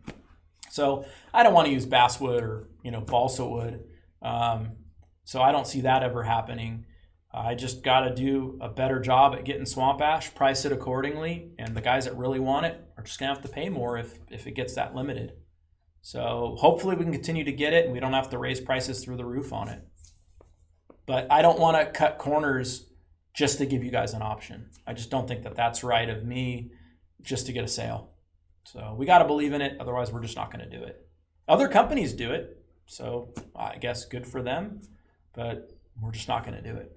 S1: So I don't want to use basswood or balsa wood. So I don't see that ever happening. I just got to do a better job at getting swamp ash, price it accordingly, and the guys that really want it are just gonna have to pay more if it gets that limited. So hopefully we can continue to get it and we don't have to raise prices through the roof on it. But I don't want to cut corners just to give you guys an option. I just don't think that that's right of me just to get a sale. So we got to believe in it, otherwise we're just not going to do it. Other companies do it, so I guess good for them, but we're just not going to do it.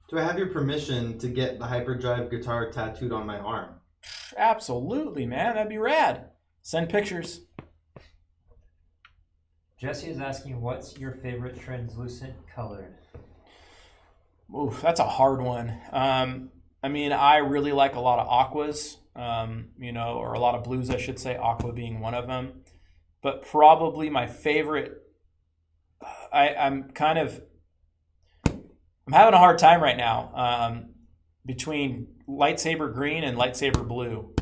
S3: Do I have your permission to get the hyperdrive guitar tattooed on my arm?
S1: Absolutely, man. That'd be rad. Send pictures.
S2: Jesse is asking, what's your favorite translucent color?
S1: Ooh, that's a hard one. I mean, I really like a lot of aquas, or a lot of blues, I should say, aqua being one of them. But probably my favorite, I'm having a hard time right now between lightsaber green and lightsaber blue.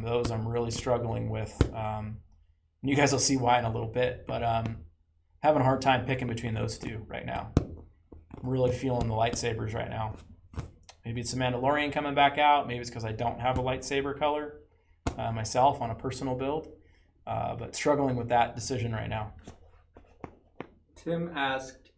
S1: Those I'm really struggling with. You guys will see why in a little bit, but having a hard time picking between those two right now. I'm really feeling the lightsabers right now. Maybe it's the Mandalorian coming back out. Maybe it's because I don't have a lightsaber color myself on a personal build, but struggling with that decision right now.
S4: Tim asked,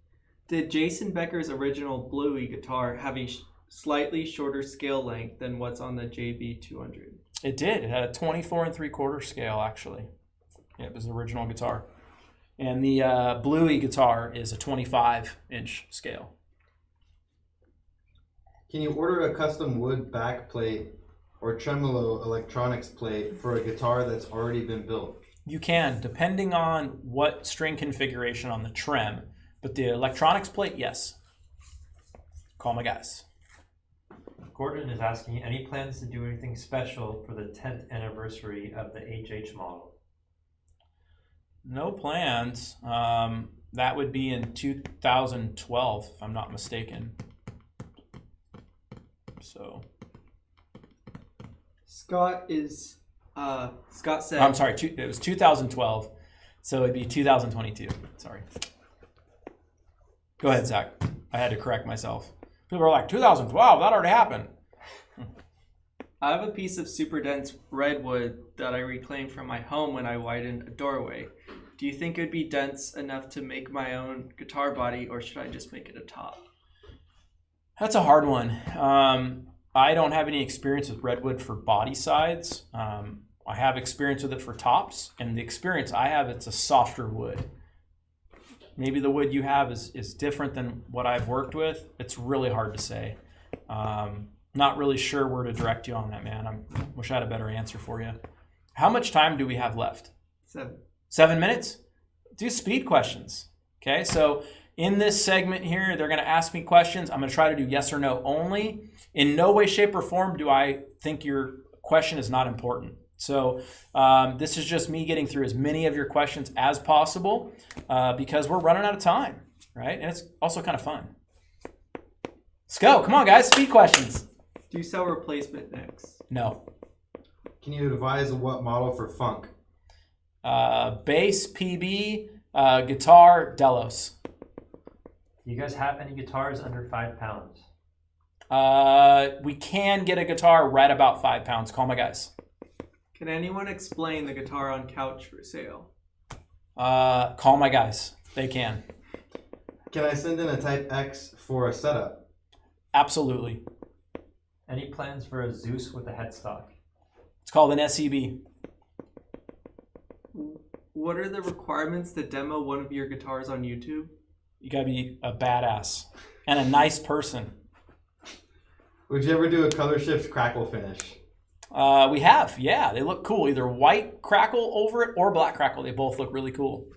S4: did Jason Becker's original Bluey guitar have a slightly shorter scale length than what's on the JB200?
S1: It did. It had a 24 3/4 scale, actually. Yeah, it was the original guitar. And the Bluey guitar is a 25-inch scale.
S3: Can you order a custom wood backplate or tremolo electronics plate for a guitar that's already been built?
S1: You can, depending on what string configuration on the trem. But the electronics plate, yes. Call my guys.
S2: Gordon is asking, any plans to do anything special for the 10th anniversary of the HH model?
S1: No plans. That would be in 2012, if I'm not mistaken. So.
S4: Scott said.
S1: I'm sorry, it was 2012, so it'd be 2022. Sorry. Go ahead, Zach. I had to correct myself. People are like, 2012, that already happened.
S4: I have a piece of super dense redwood that I reclaimed from my home when I widened a doorway. Do you think it would be dense enough to make my own guitar body, or should I just make it a top?
S1: That's a hard one. I don't have any experience with redwood for body sides. I have experience with it for tops, and the experience I have, it's a softer wood. Maybe the wood you have is different than what I've worked with. It's really hard to say. Not really sure where to direct you on that, man. I wish I had a better answer for you. How much time do we have left? 7 minutes? Do speed questions. Okay, so in this segment here, they're going to ask me questions. I'm going to try to do yes or no only. In no way, shape, or form do I think your question is not important. So this is just me getting through as many of your questions as possible because we're running out of time, right? And it's also kind of fun. Let's go. Come on, guys. Speed questions.
S4: Do you sell replacement necks?
S1: No.
S3: Can you advise what model for funk?
S1: Bass, PB, guitar, Delos.
S2: Do you guys have any guitars under 5 pounds?
S1: We can get a guitar right about 5 pounds. Call my guys.
S4: Can anyone explain the guitar on couch for sale?
S1: Call my guys. They can.
S3: Can I send in a Type X for a setup?
S1: Absolutely.
S2: Any plans for a Zeus with a headstock?
S1: It's called an SEB.
S4: What are the requirements to demo one of your guitars on YouTube?
S1: You gotta be a badass and a nice person.
S3: Would you ever do a color shift crackle finish?
S1: We have, yeah. They look cool. Either white crackle over it or black crackle. They both look really cool.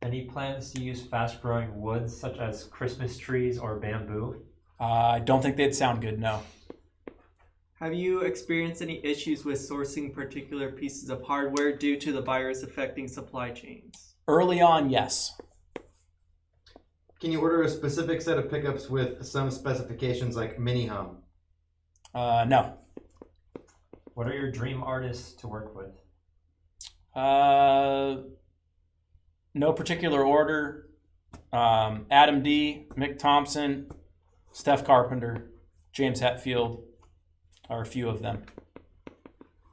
S2: Any plans to use fast-growing woods such as Christmas trees or bamboo?
S1: I don't think they'd sound good, no.
S4: Have you experienced any issues with sourcing particular pieces of hardware due to the virus affecting supply chains?
S1: Early on, yes.
S3: Can you order a specific set of pickups with some specifications like mini hum?
S1: No.
S2: What are your dream artists to work with?
S1: No particular order. Adam D, Mick Thompson, Steph Carpenter, James Hetfield are a few of them.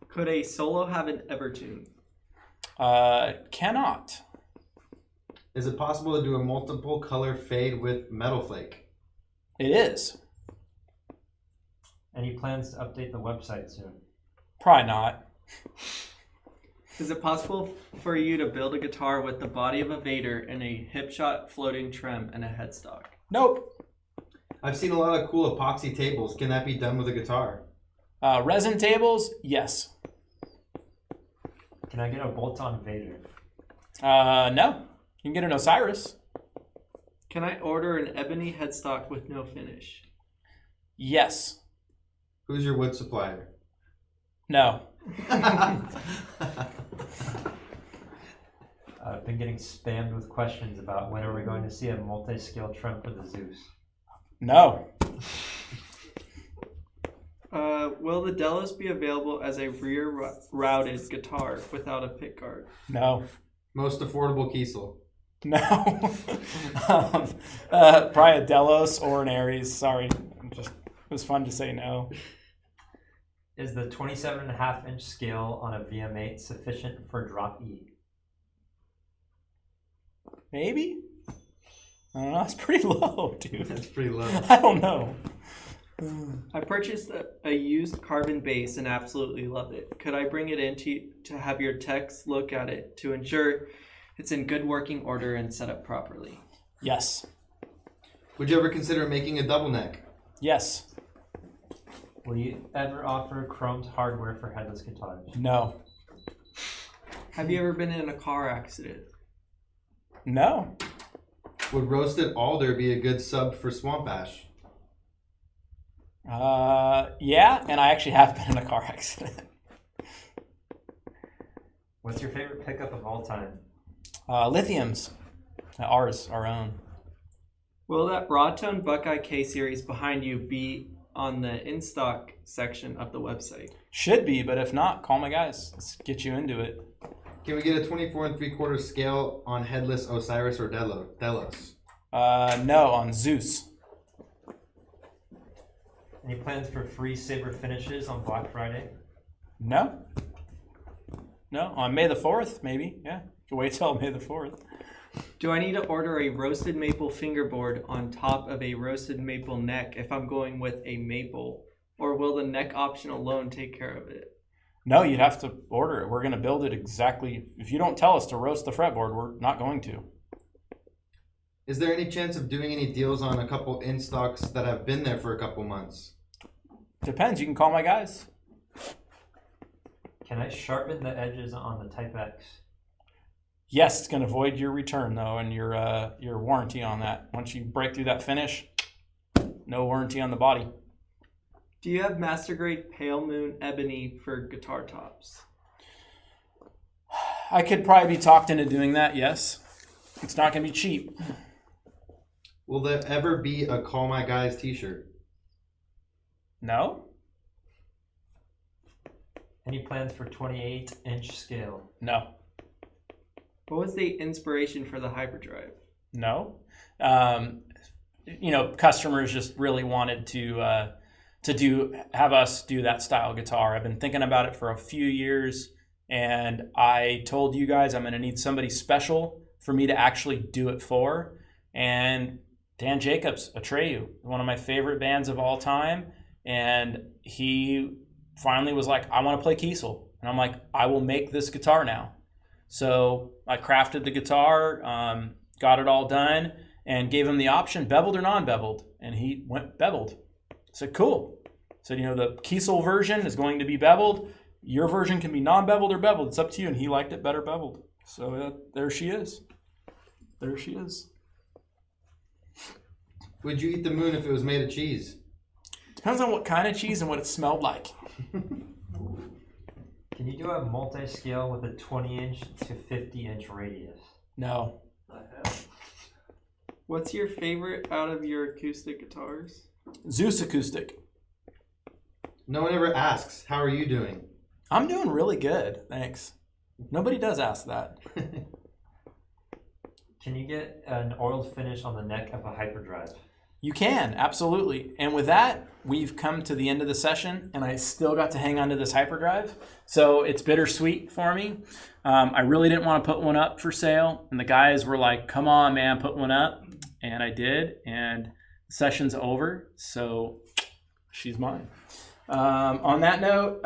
S4: Could a solo have an Evertune?
S1: Cannot.
S3: Is it possible to do a multiple color fade with metal flake?
S1: It is.
S2: Any plans to update the website soon?
S1: Probably not.
S4: Is it possible for you to build a guitar with the body of a Vader and a hip shot floating trem and a headstock?
S1: Nope.
S3: I've seen a lot of cool epoxy tables. Can that be done with a guitar?
S1: Resin tables, yes.
S2: Can I get a bolt-on Vader?
S1: No. You can get an Osiris.
S4: Can I order an Ebony headstock with no finish?
S1: Yes.
S3: Who's your wood supplier?
S1: No.
S2: I've been getting spammed with questions about when are we going to see a multi-scale trem for the Zeus.
S1: No.
S4: Will the Delos be available as a rear-routed guitar without a pickguard?
S1: No.
S3: Most affordable Kiesel.
S1: No. Probably a Delos or an Aries. Sorry. It was fun to say no.
S2: Is the 27.5-inch scale on a VM8 sufficient for drop E?
S1: Maybe? I don't know. It's pretty low, dude.
S3: That's pretty low.
S1: I don't know.
S4: I purchased a used carbon bass and absolutely love it. Could I bring it in to have your techs look at it to ensure it's in good working order and set up properly?
S1: Yes.
S3: Would you ever consider making a double neck?
S1: Yes.
S2: Will you ever offer chromed hardware for headless guitars?
S1: No.
S4: Have you ever been in a car accident?
S1: No.
S3: Would roasted alder be a good sub for Swamp Ash?
S1: Yeah, and I actually have been in a car accident.
S2: What's your favorite pickup of all time?
S1: Lithiums. Ours, our own.
S4: Will that Broadtone Buckeye K series behind you be on the in-stock section of the website?
S1: Should be, but if not, call my guys. Let's get you into it.
S3: Can we get a 24 3/4 scale on Headless, Osiris, or Delos?
S1: No, on Zeus.
S2: Any plans for free Saber finishes on Black Friday?
S1: No. No, on May the 4th, maybe. Yeah, you can wait till May the 4th.
S4: Do I need to order a roasted maple fingerboard on top of a roasted maple neck if I'm going with a maple? Or will the neck option alone take care of it?
S1: No, you'd have to order it. We're going to build it exactly. If you don't tell us to roast the fretboard, we're not going to.
S3: Is there any chance of doing any deals on a couple in stocks that have been there for a couple months?
S1: Depends. You can call my guys.
S2: Can I sharpen the edges on the Type X?
S1: Yes, it's going to void your return, though, and your warranty on that. Once you break through that finish, no warranty on the body.
S4: Do you have master grade Pale Moon Ebony for guitar tops?
S1: I could probably be talked into doing that, yes. It's not going to be cheap.
S3: Will there ever be a Call My Guys t-shirt?
S1: No?
S2: Any plans for 28-inch scale?
S1: No.
S4: What was the inspiration for the hyperdrive?
S1: No. Customers just really wanted to have us do that style guitar. I've been thinking about it for a few years, and I told you guys I'm going to need somebody special for me to actually do it for. And Dan Jacobs, Atreyu, one of my favorite bands of all time, and he finally was like, I want to play Kiesel. And I'm like, I will make this guitar now. So I crafted the guitar, got it all done, and gave him the option, beveled or non-beveled. And he went beveled. I said, cool. So, the Kiesel version is going to be beveled. Your version can be non-beveled or beveled. It's up to you. And he liked it better beveled. So there she is. There she is.
S3: Would you eat the moon if it was made of cheese?
S1: Depends on what kind of cheese and what it smelled like.
S2: Can you do a multi-scale with a 20-inch to 50-inch radius?
S1: No.
S4: What's your favorite out of your acoustic guitars?
S1: Zeus Acoustic.
S3: No one ever asks, how are you doing?
S1: I'm doing really good, thanks. Nobody does ask that.
S2: can you get an oiled finish on the neck of a hyperdrive?
S1: You can, absolutely. And with that, we've come to the end of the session, and I still got to hang on to this hyperdrive. So it's bittersweet for me. I really didn't want to put one up for sale, and the guys were like, come on, man, put one up. And I did, and the session's over, so she's mine. On that note,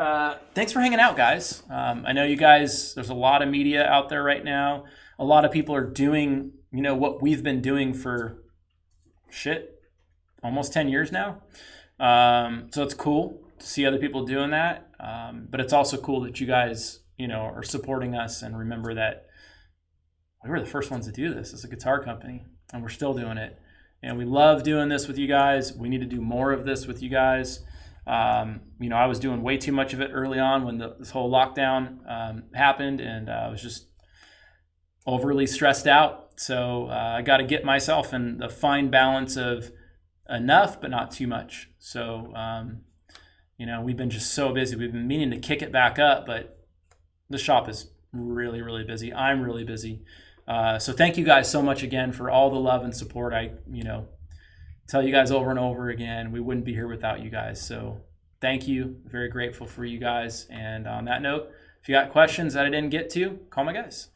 S1: thanks for hanging out, guys. I know you guys, there's a lot of media out there right now. A lot of people are doing, what we've been doing for almost 10 years now. So it's cool to see other people doing that. But it's also cool that you guys, are supporting us, and remember that we were the first ones to do this as a guitar company, and we're still doing it. And we love doing this with you guys. We need to do more of this with you guys. I was doing way too much of it early on when this whole lockdown happened, and I was just overly stressed out. So I got to get myself in the fine balance of enough, but not too much. So, we've been just so busy. We've been meaning to kick it back up, but the shop is really, really busy. I'm really busy. So thank you guys so much again for all the love and support. I, tell you guys over and over again, we wouldn't be here without you guys. So thank you. Very grateful for you guys. And on that note, if you got questions that I didn't get to, call my guys.